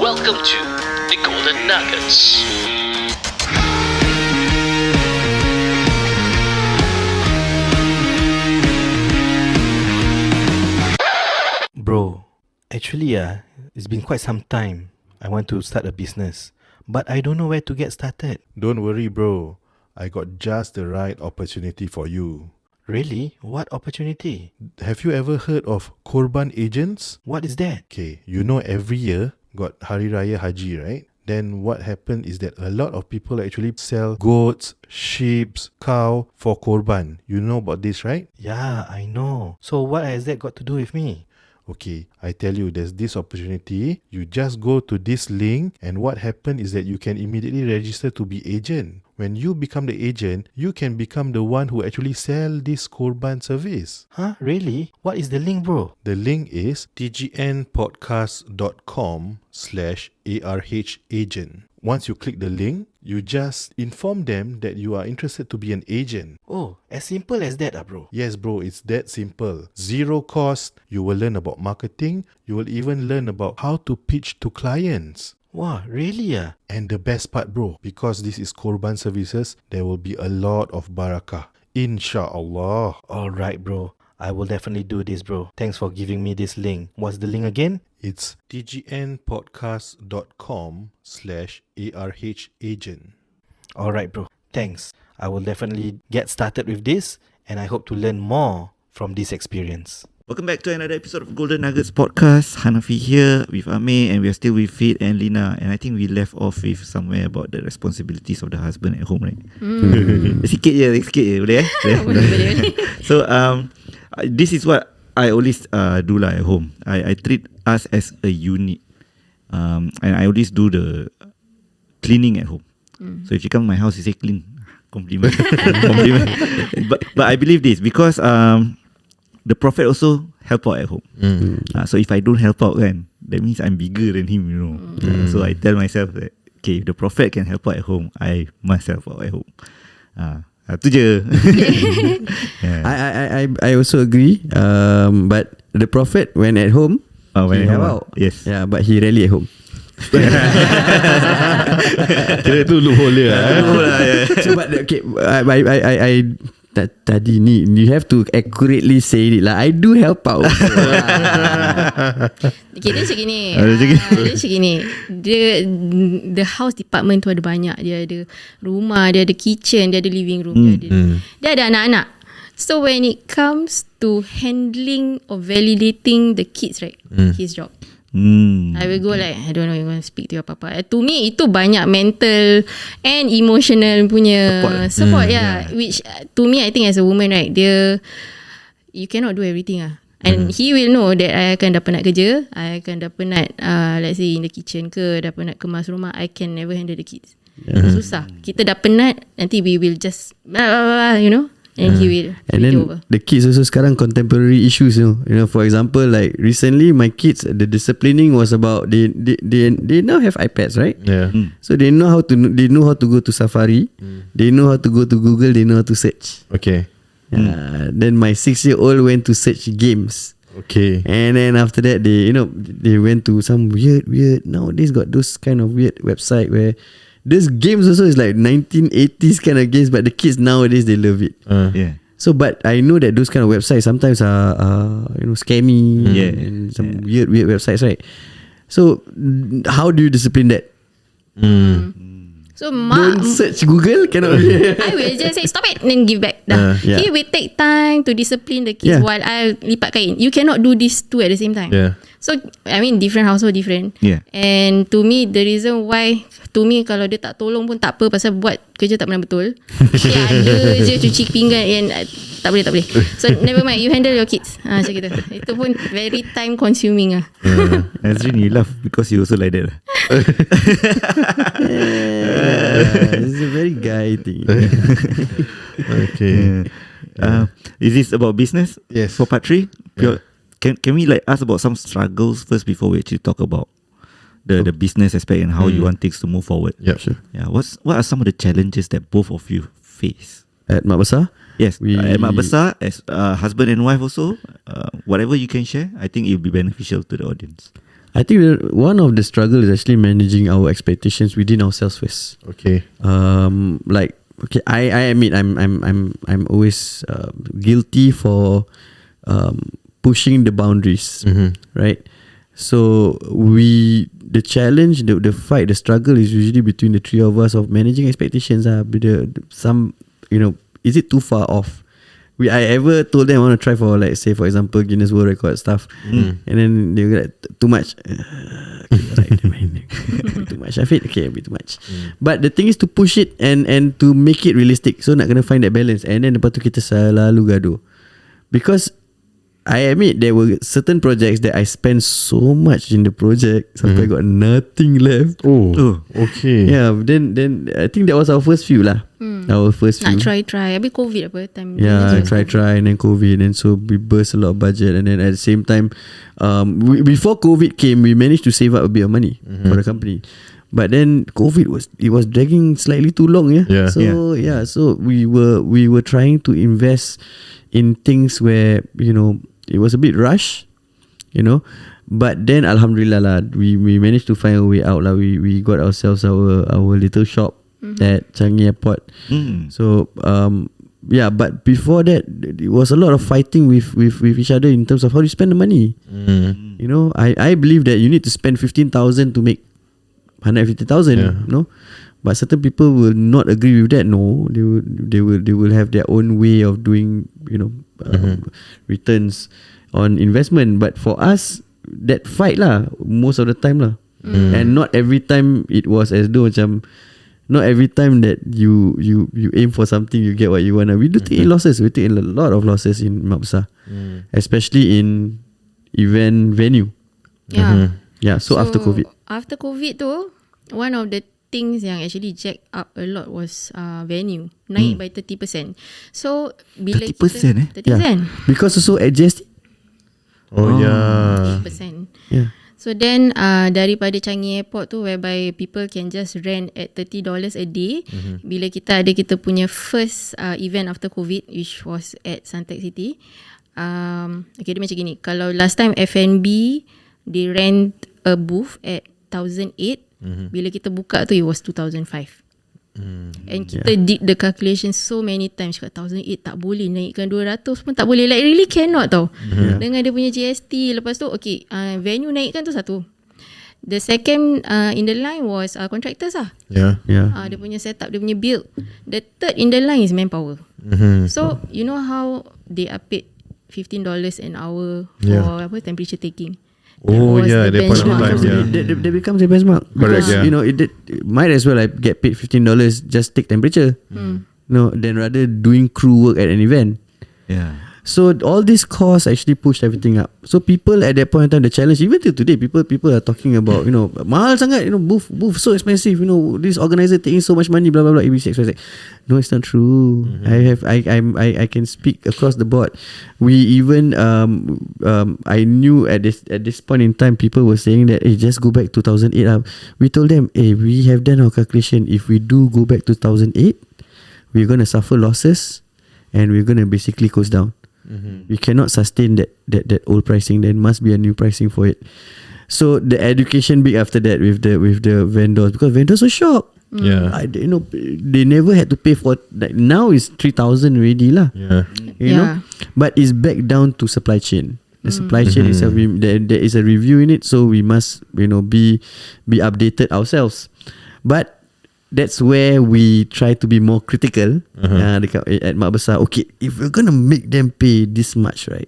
Welcome to the Golden Nuggets. Bro, actually it's been quite some time. I want to start a business, but I don't know where to get started. Don't worry, bro. I got just the right opportunity for you. Really? What opportunity? Have you ever heard of Korban agents? What is that? Okay, you know every year got Hari Raya Haji, right? Then what happened is that a lot of people actually sell goats, sheep, cow for Korban. You know about this, right? Yeah, I know. So what has that got to do with me? Okay, I tell you, there's this opportunity. You just go to this link, and what happened is that you can immediately register to be agent. When you become the agent, you can become the one who actually sell this Korban service. Huh? Really? What is the link, bro? The link is tgnpodcast.com/ARH-agent. Once you click the link, you just inform them that you are interested to be an agent. Oh, as simple as that, bro. Yes, bro, it's that simple. Zero cost. You will learn about marketing. You will even learn about how to pitch to clients. Wow, really? And the best part, bro, because this is Korban services, there will be a lot of barakah. Insha'Allah. Alright, bro. I will definitely do this, bro. Thanks for giving me this link. What's the link again? It's tgnpodcast.com/ARH-agent. Alright, bro. Thanks. I will definitely get started with this, and I hope to learn more from this experience. Welcome back to another episode of Golden Nuggets Podcast. Hanafi here with Ame, and we are still with Fid and Lina. And I think we left off with somewhere about the responsibilities of the husband at home, right? Sikit je, boleh eh? Boleh. So this is what I always do lah at home. I treat us as a unit, and I always do the cleaning at home. So if you come to my house, you say clean, compliment, compliment. But I believe this because the Prophet also help out at home. So if I don't help out, kan, that means I'm bigger than him, you know. So I tell myself that, okay, if the Prophet can help out at home, I must help out at home. Itu je. I also agree. But the Prophet when at home, When he at help home, out. yes. Yeah, but he rarely at home. Kira tu loophole dia. So but okay, I tadi ni you have to accurately say it lah. I do help out. Okay, dia macam gini. Dia macam gini. The house department tu ada banyak. Dia ada rumah, dia ada kitchen, dia ada living room, dia ada anak-anak. So when it comes to handling or validating the kids, right, his job. I will go like, I don't know, you want to speak to your papa. To me, itu banyak mental and emotional punya support, which to me, I think as a woman, right, you cannot do everything and he will know that I akan dah penat kerja, I akan dah penat let's say in the kitchen ke, dah penat kemas rumah, I can never handle the kids. Susah. Kita dah penat, nanti we will just you know, and he will and then over. the kids also sekarang contemporary issues, you know, for example, like recently my kids, the disciplining was about they now have iPads, right? Yeah. So they know how to go to Safari, they know how to go to Google, they know how to search. Okay. Then my 6-year-old went to search games. Okay. And then after that they went to some weird nowadays got those kind of weird website where this games also is like 1980s kind of games, but the kids nowadays they love it. Yeah. So but I know that those kind of websites sometimes are scammy, and some weird websites, right? So how do you discipline that? So Don't search Google, cannot be. I will just say stop it and then give back. Yeah. He will take time to discipline the kids while I lipat kain. You cannot do these two at the same time. Yeah. So I mean different household different. Yeah. And to me the reason why, to me kalau dia tak tolong pun tak apa, pasal buat kerja tak pernah betul. Dia ada je cuci pinggan and tak boleh. So never mind, you handle your kids. Macam gitu. Itu pun very time consuming . Nazrin, you laugh because you also like that. It's a very guy thing. Okay. Is this about business? Yes. For part 3? Can we like ask about some struggles first before we actually talk about the business aspect and how you want things to move forward? Yeah, sure. Yeah. What are some of the challenges that both of you face? At Mak Besar? Yes. At Mak Besar, as husband and wife also, whatever you can share, I think it will be beneficial to the audience. I think one of the struggle is actually managing our expectations within ourselves first. Okay. Like, okay, I admit I'm always guilty for pushing the boundaries, right? So the challenge, the fight, the struggle is usually between the three of us of managing expectations. Is it too far off? I ever told them I want to try for, like, say for example, Guinness World Record stuff, and then they were like, too much. Too much. I feel okay, a bit too much. But the thing is to push it and to make it realistic. So nak kena find that balance. And then lepas tu kita selalu gaduh, because I admit there were certain projects that I spent so much in the project sampai I got nothing left. Oh, okay. Yeah, then I think that was our first few lah. Our first few. Nak try. Habis COVID apa time. Yeah, try and then COVID, and so we burst a lot of budget, and then at the same time, before COVID came, we managed to save up a bit of money for the company. But then COVID was dragging slightly too long, yeah. So we were trying to invest in things where, you know, it was a bit rush, you know. But then Alhamdulillah lah, we managed to find a way out lah. We got ourselves our little shop at Changi Airport. So but before that, it was a lot of fighting with each other in terms of how you spend the money. You know, I believe that you need to spend 15,000 to make 150,000. You know, but certain people will not agree with that. No, they will have their own way of doing, you know, returns on investment. But for us, that fight lah most of the time lah, and not every time it was as though macam, not every time that you aim for something you get what you want. We do take losses. We take a lot of losses in Mak Besar, especially in event venue. Yeah. So after COVID tu, one of the things yang actually jack up a lot was venue naik by 30%. So bila 30%, 30%. Because also adjust. Yeah. 30%. Yeah. So then daripada Changi Airport tu, whereby people can just rent at $30 a day, bila kita punya first event after COVID, which was at Suntec City. Okay, dia macam gini, kalau last time F&B they rent a booth at 1,008, bila kita buka tu it was 2,005. And kita did the calculation so many times, kat 1,008 tak boleh, naikkan 200 pun tak boleh, like really cannot tau. Dengan dia punya GST. Lepas tu okay, venue naikkan tu satu. The second in the line was contractors lah. Dia punya setup, dia punya build. The third in the line is manpower. So you know how they are paid $15 an hour for temperature taking. That becomes a benchmark. Because you know, it might as well I get paid $15 just take temperature. No, than rather doing crew work at an event. So all these costs actually pushed everything up. So people at that point in time, the challenge, even till today, people are talking about, you know, mahal sangat, you know, booth so expensive, you know, this organizer taking so much money, blah blah blah, ABC, XYZ. No, it's not true. I can speak across the board. We even I knew at this point in time, people were saying that, hey, just go back to 2008. We told them, hey, we have done our calculation. If we do go back to 2008, we're gonna suffer losses, and we're gonna basically close down. We cannot sustain that old pricing. There must be a new pricing for it. So the education big after that with the vendors, because vendors were shocked. You know, they never had to pay for, like, now it's 3,000 already lah. You know, but it's back down to supply chain. The supply chain itself, there is a review in it, so we must, you know, be updated ourselves. But that's where we try to be more critical at Mak Besar. Okay, if we're gonna make them pay this much, right,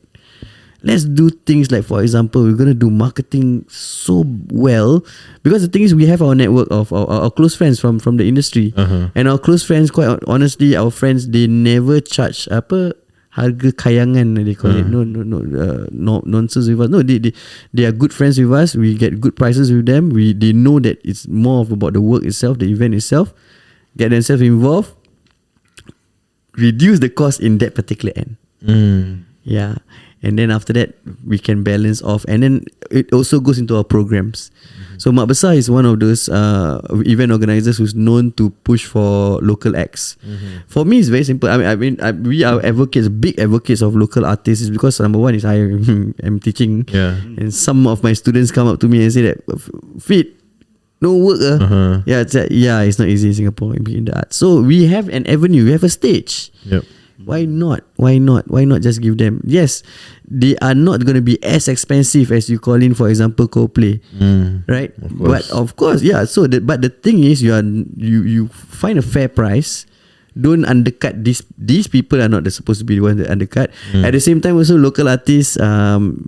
let's do things like, for example, we're gonna do marketing so well, because the thing is, we have our network of our close friends from the industry, and our close friends, quite honestly, our friends, they never charge harga kayangan, they call it. No nonsense with us. No, they are good friends with us. We get good prices with them. They know that it's more about the work itself, the event itself. Get themselves involved, reduce the cost in that particular end. And then after that, we can balance off. And then it also goes into our programs. So Mak Besar is one of those event organizers who's known to push for local acts. For me, it's very simple. We are big advocates of local artists, is because number one is I'm teaching, and some of my students come up to me and say that, Fid, no work. It's not easy in Singapore in the arts. So we have an avenue, we have a stage. Yep. Why not just give them? Yes, they are not going to be as expensive as you call in, for example, Coldplay, right? But of course, so but the thing is, you find a fair price. Don't undercut these people are not supposed to be the ones that undercut. At the same time, also local artists,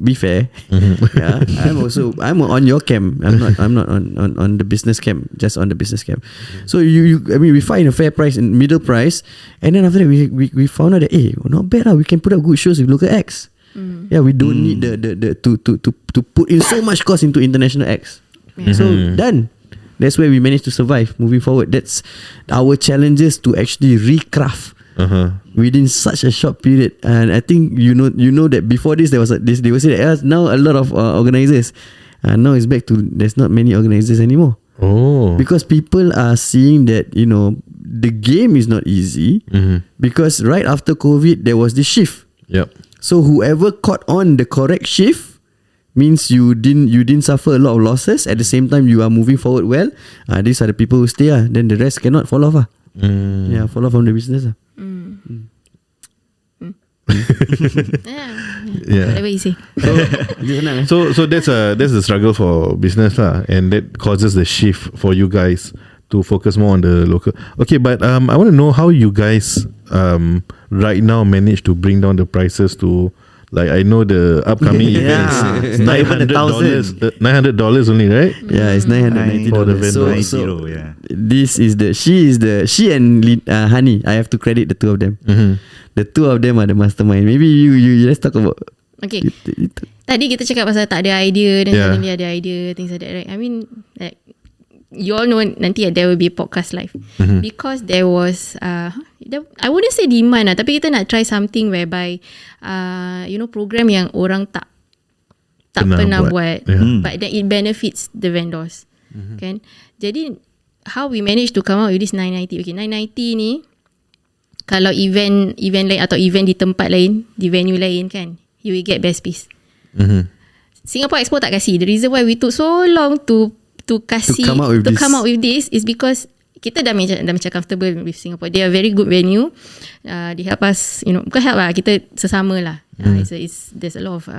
be fair. I'm on your camp. I'm not on the business camp, just on the business camp. So we find a fair price and middle price, and then after that we found out that not bad, we can put up good shows with local acts. We don't need the to put in so much cost into international acts. So done. That's where we managed to survive moving forward. That's our challenges to actually recraft within such a short period. And I think you know that before this they will say that now a lot of organizers. Now it's back to there's not many organizers anymore. Because people are seeing that the game is not easy. Because right after COVID there was this shift. Yep. So whoever caught on the correct shift means you didn't suffer a lot of losses. At the same time, you are moving forward well. These are the people who stay. Then the rest cannot fall off. Fall off from the business. Whatever you say. So that's a struggle for business and that causes the shift for you guys to focus more on the local. Okay, but I want to know how you guys right now manage to bring down the prices to. Like I know the upcoming event is $900 only, right? Yeah, it's $990 for the vendor. So this is she and Hani. I have to credit the two of them. The two of them are the mastermind. Maybe you let's talk about. Okay. Tadi kita cakap pasal tak ada idea dan suddenly ada idea, things like that, right? I mean, like you all know nanti there will be a podcast live because there was I wouldn't say demand tapi kita nak try something whereby program yang orang tak pernah buat but then it benefits the vendors kan. Jadi how we manage to come out with this 990. Okay, 990 ni kalau event lain atau event di tempat lain, di venue lain kan, you will get best piece. Singapore Expo tak kasih. The reason why we took so long to come out with this is because kita dah macam comfortable with Singapore. They are very good venue. They help us, bukan help lah, kita sesama lah. There's a lot of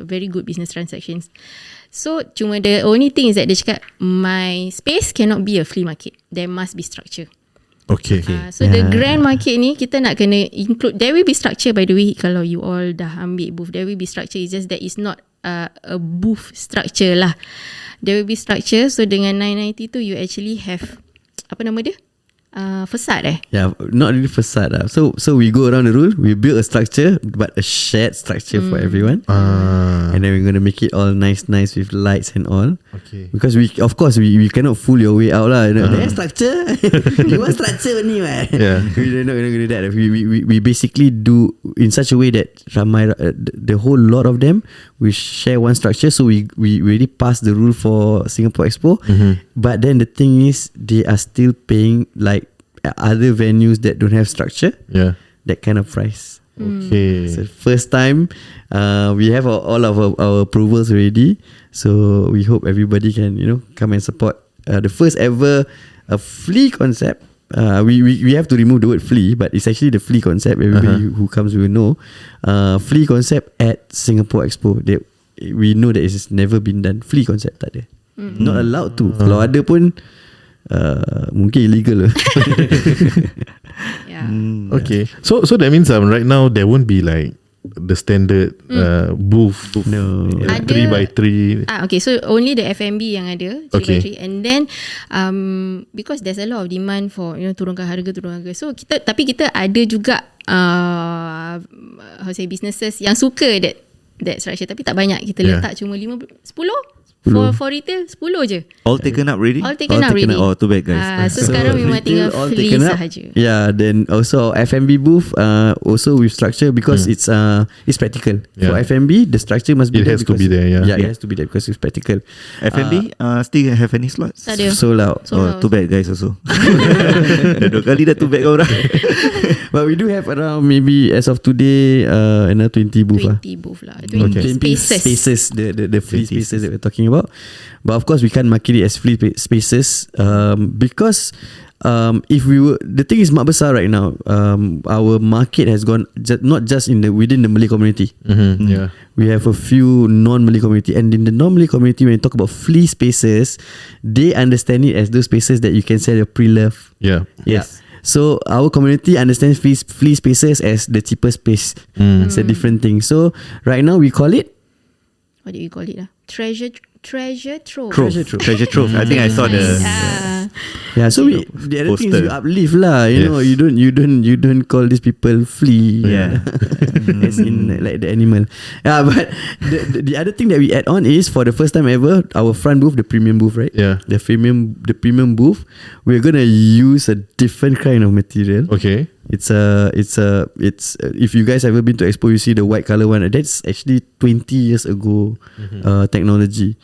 very good business transactions. So cuma the only thing is that dia cakap my space cannot be a flea market. There must be structure. Okay. So the grand market ni kita nak kena include. There will be structure, by the way. Kalau you all dah ambil booth, there will be structure. It's just that it's not a booth structure lah. There will be structure. So dengan 990 tu you actually have apa nama dia? Facade Yeah, not really facade lah. So we go around the rule. We build a structure, but a shared structure for everyone. And then we're gonna make it all nice with lights and all. Okay. Because we cannot fool your way out lah. There's structure. You want structure only, man. Yeah. We're not gonna do that. We basically do in such a way that the whole lot of them we share one structure. So we really pass the rule for Singapore Expo. But then the thing is, they are still paying like other venues that don't have structure. Yeah. That kind of price. Okay. So first time, we have all of our approvals already. So we hope everybody can come and support the first ever flea concept. We have to remove the word flea, but it's actually the flea concept. Everybody who comes will know. Flea concept at Singapore Expo. We know that it's never been done. Flea concept tak ada. Not allowed to. Kalau ada pun mungkin illegal lah. Okay. So that means right now there won't be like the standard booth. No. 3x3. Okay, so only the F&B yang ada 3x3 and then because there's a lot of demand for turunkan harga. So kita ada juga businesses yang suka that structure tapi tak banyak. Kita letak cuma 10 For retail 10 je. All taken up already? All taken up already. Oh, too bad guys. So sekarang memang tinggal all fleece taken up. sahaja. Yeah, then also F&B booth also with structure because it's practical. For Yeah. F&B, the structure must be It there has to because- be there, yeah. Yeah, it has to be there because it's practical. F&B still have any slots? Tak ada. Sold out. Sold Oh, out. too bad guys also. Dah 2 kali dah too bad kau orang. But we do have around maybe as of today another 20 booth 20 booth lah. 20 spaces. the free 20 spaces that we're talking about. But of course we can't market it as free spaces because if we were, the thing is Mak Besar right now, our market has gone not just within the Malay community. Yeah. We have a few non-Malay community, and in the non-Malay community, when you talk about flea spaces, they understand it as those spaces that you can sell your pre-love. Yeah. Yes. So our community understands flea spaces as the cheapest space. It's a different thing. So right now we call it What do you call it lah? Treasure trove. Treasure trove. I think I saw the Yeah, so the other thing is poster. you uplift lah. You know, you don't call these people flea. Yeah. As in like the animal. Yeah, but the other thing that we add on is for the first time ever, our front booth, the premium booth, right? Yeah. The premium booth, we're gonna use a different kind of material. Okay. It's if you guys ever been to Expo, you see the white color one. That's actually 20 years ago technology.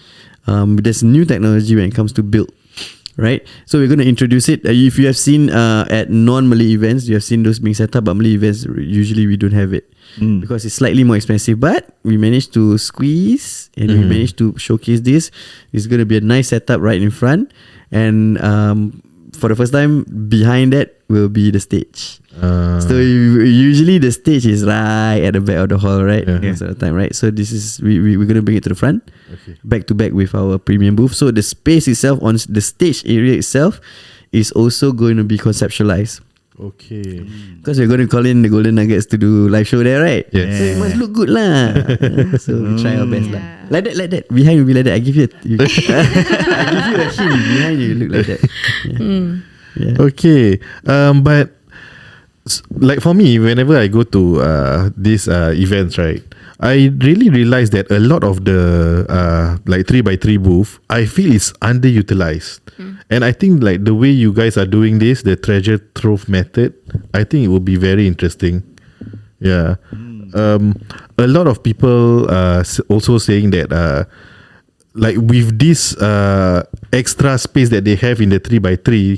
There's new technology when it comes to build. Right, so we're going to introduce it. If you have seen at non-Malay events, you have seen those being set up, but Malay events usually we don't have it because it's slightly more expensive. But we managed to squeeze and we managed to showcase this. It's going to be a nice setup right in front, and for the first time, behind that will be the stage. So usually the stage is right at the back of the hall, right? Yeah. Most of the time, right? So this is we're gonna bring it to the front, back to back with our premium booth. So the space itself on the stage area itself is also going to be conceptualized. Okay. Because we're going to call in the Golden Nuggets to do live show there, right? Yes. So it must look good lah. So we try our best lah. Like that. Behind will be like that. I give you a hint. Behind you look like that. Yeah. Okay. But like for me, whenever I go to these events, right, I really realize that a lot of the like 3x3 booth, I feel is underutilized. And I think like the way you guys are doing this, the treasure trove method, I think it will be very interesting. Yeah. A lot of people also saying that like with this extra space that they have in the 3x3,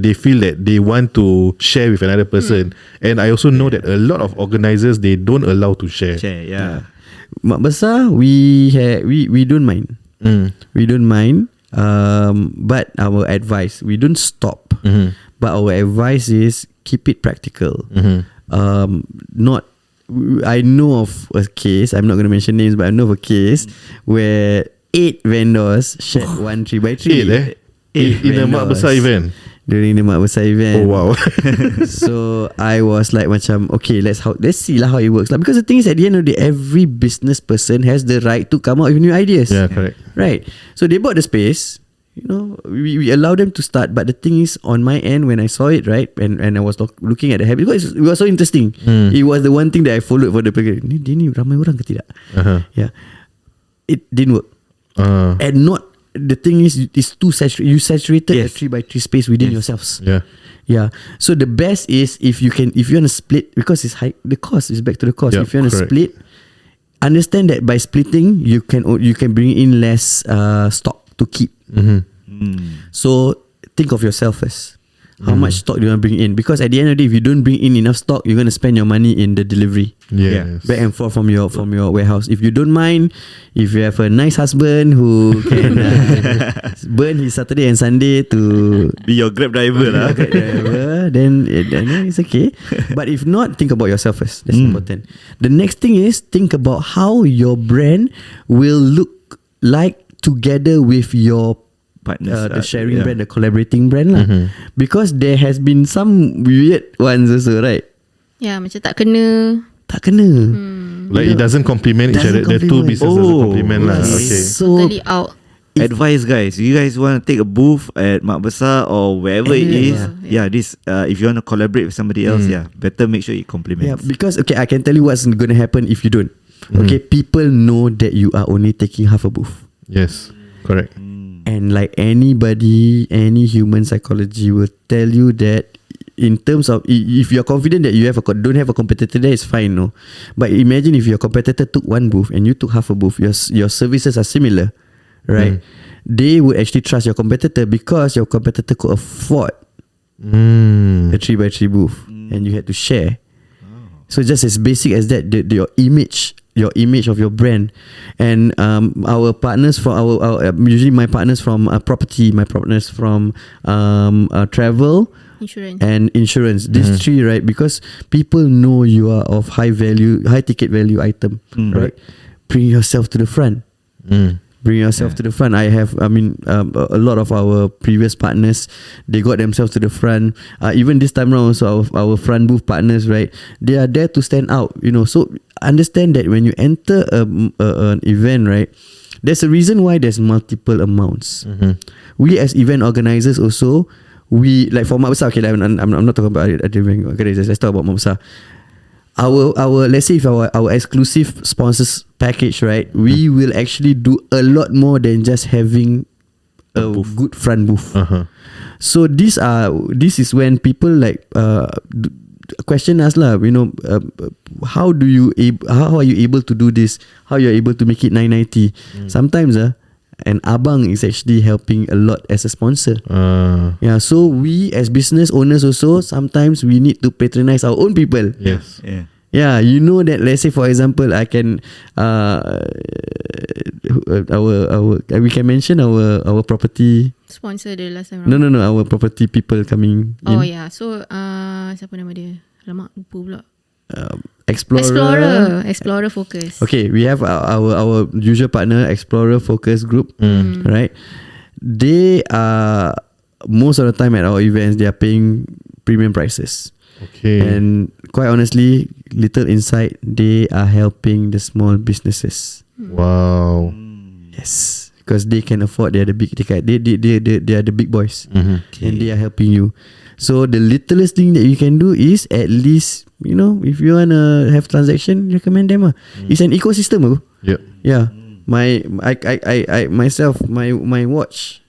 they feel that they want to share with another person. And I also know that a lot of organizers, they don't allow to share. Yeah. Mak Besar, we don't mind. We don't mind. But our advice, we don't stop. But our advice is keep it practical. I know of a case, I'm not going to mention names, but I know of a case where 8 vendors shared one 3x3. 8 in a Mak Besar event. During the Mak Besar event. Oh wow. So I was like macam, okay, let's see lah how it works lah. Because the thing is, at the end of the day, every business person has the right to come up with new ideas. Yeah, correct. Right. So they bought the space. You know, we allow them to start. But the thing is, on my end, when I saw it, right, and I was looking at the habit, because it was so interesting. It was the one thing that I followed for the program. Ni ramai orang ke tidak? Yeah. It didn't work. And not, the thing is, it's too saturated. You saturated a 3x3 space within yourselves. Yeah. So the best is if you want to split, because it's high, the cost is back to the cost. Yep, if you want to correct. split, understand that by splitting, you can bring in less stock to keep. So think of yourself first. How much stock do you want to bring in? Because at the end of the day, if you don't bring in enough stock, you're going to spend your money in the delivery. Yes. Back and forth from your warehouse. If you don't mind, if you have a nice husband who can burn his Saturday and Sunday to Be your Grab driver lah. Grab driver, then it's okay. But if not, think about yourself first. That's important. The next thing is think about how your brand will look like together with your Partners, the sharing brand, the collaborating brand lah. Because there has been some weird ones also, right? Ya, macam tak kena. Tak kena. Like it doesn't complement each other. The two businesses doesn't complement lah. Okay. So Totally out. Advice guys, you guys want to take a booth at Mak Besar or wherever it is, this if you want to collaborate with somebody else, better make sure it complements. because okay, I can tell you what's going to happen if you don't. Okay, people know that you are only taking half a booth. Yes. Correct. And like anybody, any human psychology will tell you that in terms of if you're confident that you don't have a competitor there, it's fine, no. But imagine if your competitor took one booth and you took half a booth, your services are similar, right? They would actually trust your competitor because your competitor could afford a 3x3 booth and you had to share. So just as basic as that, your image of your brand. And our partners from our usually my partners from property, my partners from travel, Insurance. and insurance. These three, right? Because people know you are of high ticket value item, right? Bring yourself to the front. Bring yourself to the front. I mean, a lot of our previous partners, they got themselves to the front. Even this time around, also our front booth partners, right? They are there to stand out, you know. So understand that when you enter an event, right, there's a reason why there's multiple amounts. We as event organizers also, we like for Mak Besar. Okay, I'm not talking about other event organizers. Let's talk about Mak Besar. Our let's say if our exclusive sponsors package, right, we will actually do a lot more than just having a good front booth. So this is when people like question us lah, you know, how are you able to do this? How you are able to make it 990? Sometimes and abang is actually helping a lot as a sponsor. Yeah, so we as business owners also sometimes we need to patronize our own people. Yes. Yeah, you know that. Let's say for example, I can we can mention our property Sponsor the last time No, round. our property people coming Oh in. yeah. So siapa nama dia? Alamak, lupa pula. Explorer Focus. Okay, we have our usual partner, Explorer Focus Group, right? They are most of the time at our events, they are paying premium prices. Okay. And quite honestly, little insight, they are helping the small businesses. Wow. Yes, because they can afford. They are the big. They are the big boys, and they are helping you. So the littlest thing that you can do is at least, you know, if you wanna have transaction, recommend them. It's an ecosystem. Yep. Yeah. My watch.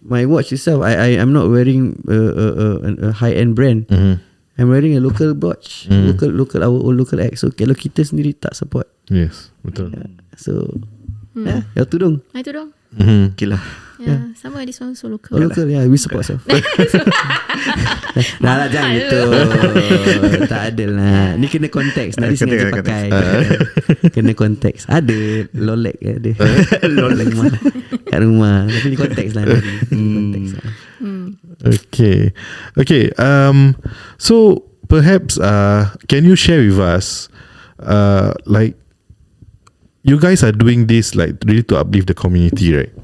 My watch itself. I'm not wearing a high end brand. I'm wearing a local watch. Local our own local act. So kalau kita sendiri tak support. Yes, betul. So your tudung. Ah, itu dong. Okay lah. Yeah, sama this one so local. Local, yeah, we support self. Dah lah, jangan gitu. Tak ada lah. Ni kena konteks. Nanti sengaja pakai. Kena konteks. Ada lolek ada. Lolek kat rumah. Tapi ni konteks lah. Konteks lah. Okay. So perhaps can you share with us like you guys are doing this like really to uplift the community, right?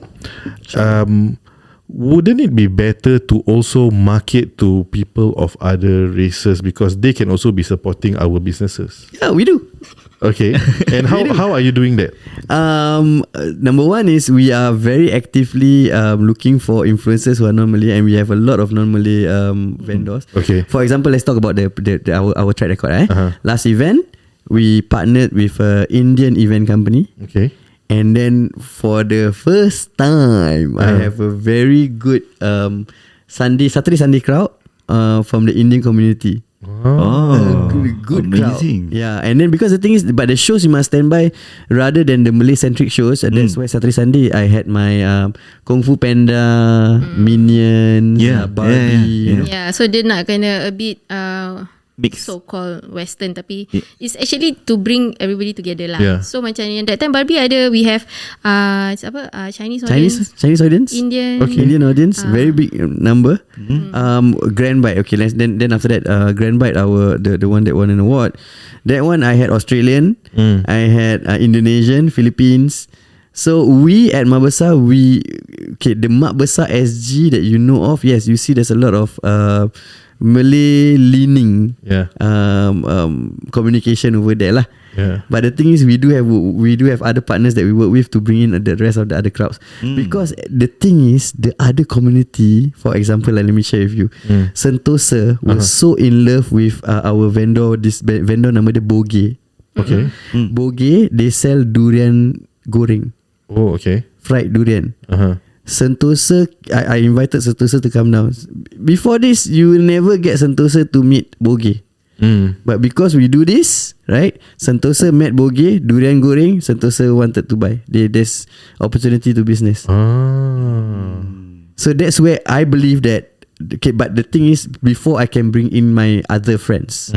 Wouldn't it be better to also market to people of other races because they can also be supporting our businesses? Yeah, we do. Okay. And how are you doing that? Number one is we are very actively looking for influencers who are non-Malay, and we have a lot of non-Malay vendors. Okay. For example, let's talk about our track record. Last event, we partnered with an Indian event company. Okay. And then for the first time, I have a very good Saturday Sunday crowd from the Indian community. Good amazing crowd. Yeah, and then because the thing is, but the shows you must stand by rather than the Malay centric shows, and that's why Saturday Sunday I had my Kung Fu Panda, Minions, Barbie. You know. Yeah, so dia nak kena a bit mix. so-called Western, tapi it's actually to bring everybody together lah. Yeah. So macam yang that time Barbie ada, we have Chinese audience, Chinese audience, Indian, Indian audience, very big number. Grand Bite. Okay, then after that, Grand Bite, the one that won an award. That one I had Australian, I had Indonesian, Philippines. So we at Mak Besar, the Mak Besar SG that you know of, yes, you see there's a lot of Malay leaning communication over there lah. Yeah. But the thing is, we do have other partners that we work with to bring in the rest of the other crowds. Because the thing is, the other community, for example, let me share with you, Sentosa was so in love with our vendor. This vendor nama dia Boge. Okay. Boge, they sell durian goreng. Oh, okay. fried durian. Uh-huh. Sentosa, I invited Sentosa to come down. Before this, you will never get Sentosa to meet Boge. But because we do this, right, Sentosa met Boge, durian goreng, Sentosa wanted to buy. There's opportunity to business. So that's where I believe that. Okay, but the thing is, before I can bring in my other friends,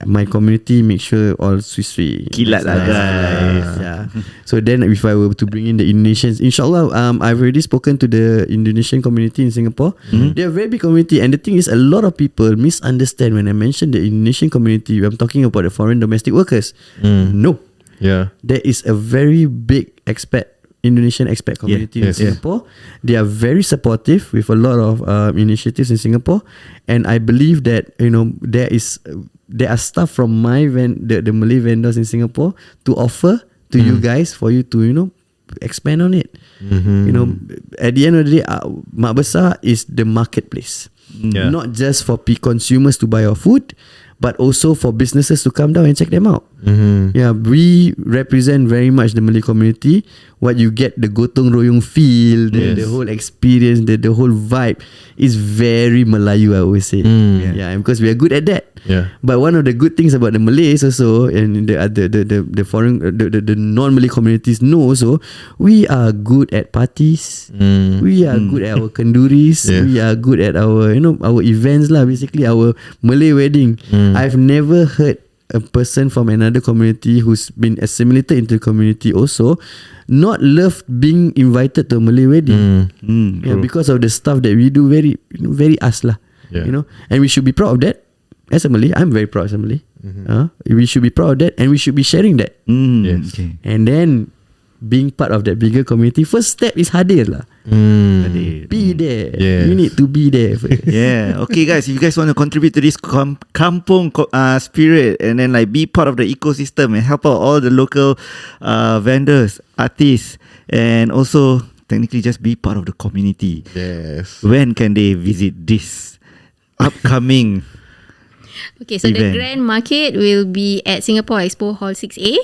my community make sure all sweet. Kilat lah guys. Yeah. So then if I were to bring in the Indonesians, inshallah, I've already spoken to the Indonesian community in Singapore. They're a very big community, and the thing is, a lot of people misunderstand when I mention the Indonesian community. I'm talking about the foreign domestic workers. No. Yeah. There is a very big Indonesian expat community in Singapore. They are very supportive with a lot of initiatives in Singapore, and I believe that there are stuff from the Malay vendors in Singapore to offer to you guys for you to expand on it. At the end of the day, Mak Besar is the marketplace, not just for consumers to buy our food, but also for businesses to come down and check them out. Yeah, we represent very much the Malay community. What you get, the gotong royong feel, the whole experience, the whole vibe is very Melayu, I always say. And because we are good at that. But one of the good things about the Malays also, and the foreign, the non-Malay communities know also, we are good at parties. We are good at our kanduris. We are good at our our events lah. Basically our Malay wedding. I've never heard a person from another community who's been assimilated into the community also not love being invited to a Malay wedding. Because of the stuff that we do, very very us lah. And we should be proud of that. As a Malay, I'm very proud as a Malay. We should be proud of that, and we should be sharing that. Okay. And then being part of that bigger community, first step is hadir lah. Be there. You need to be there. Okay guys, if you guys want to contribute to this kampung spirit, and then like be part of the ecosystem and help out all the local vendors, artists, and also technically just be part of the community. When can they visit this upcoming Okay, so event? the grand market will be at Singapore Expo Hall 6A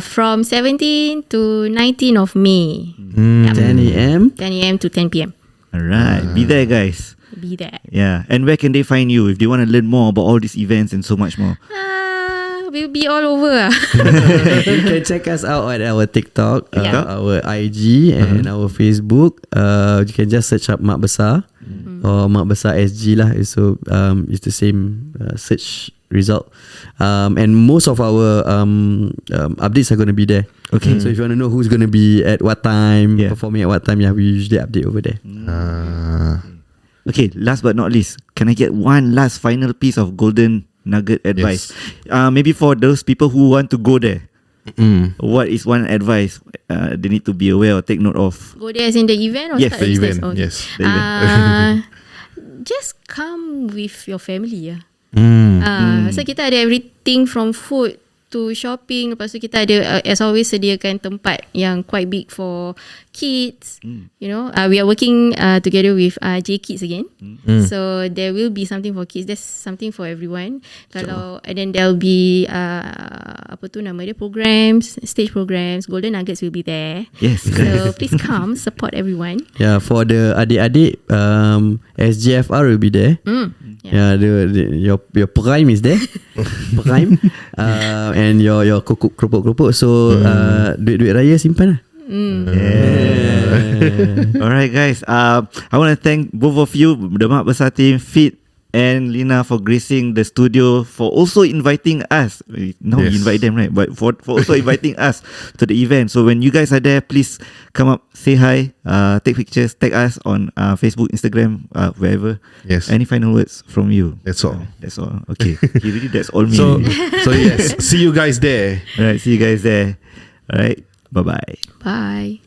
from 17 to 19 of May. 10 a.m. 10 a.m. to 10 p.m. Alright, be there guys. Be there. Yeah, and where can they find you if they want to learn more about all these events and so much more? We'll be all over. You can check us out at our TikTok, our IG, and our Facebook. You can just search up Mak Besar or Mak Besar SG lah. So it's the same search result. And most of our updates are going to be there. Okay. So if you want to know who's going to be at what time, performing at what time, we usually update over there. Okay, last but not least, can I get one last final piece of golden nugget advice? Maybe for those people who want to go there, what is one advice they need to be aware or take note of? Go there as in the event or Yes, start the business? event. Okay. Yes. The event. Just come with your family. So kita ada everything from food to shopping. Lepas tu kita ada as always sediakan tempat yang quite big for kids. We are working together with J Kids again. So there will be something for kids. There's something for everyone. And then there'll be programs, stage programs. Golden Nuggets will be there. Yes. So please come support everyone. Yeah, for the adik-adik, SGFR will be there. Your prime is there. Prime. And your keropok-keropok. So duit raya simpan lah. Alright guys, I want to thank both of you, the Mak Besar team, Fid and Lina, for gracing the studio, for also inviting us. Now we invite them, right? But for also inviting us to the event. So when you guys are there, please come up, say hi, take pictures, tag us on Facebook, Instagram, wherever. Yes. Any final words from you? That's all. That's all. Okay. Really, that's all me. So yes, see you guys there. Alright, see you guys there. Alright, bye-bye. Bye.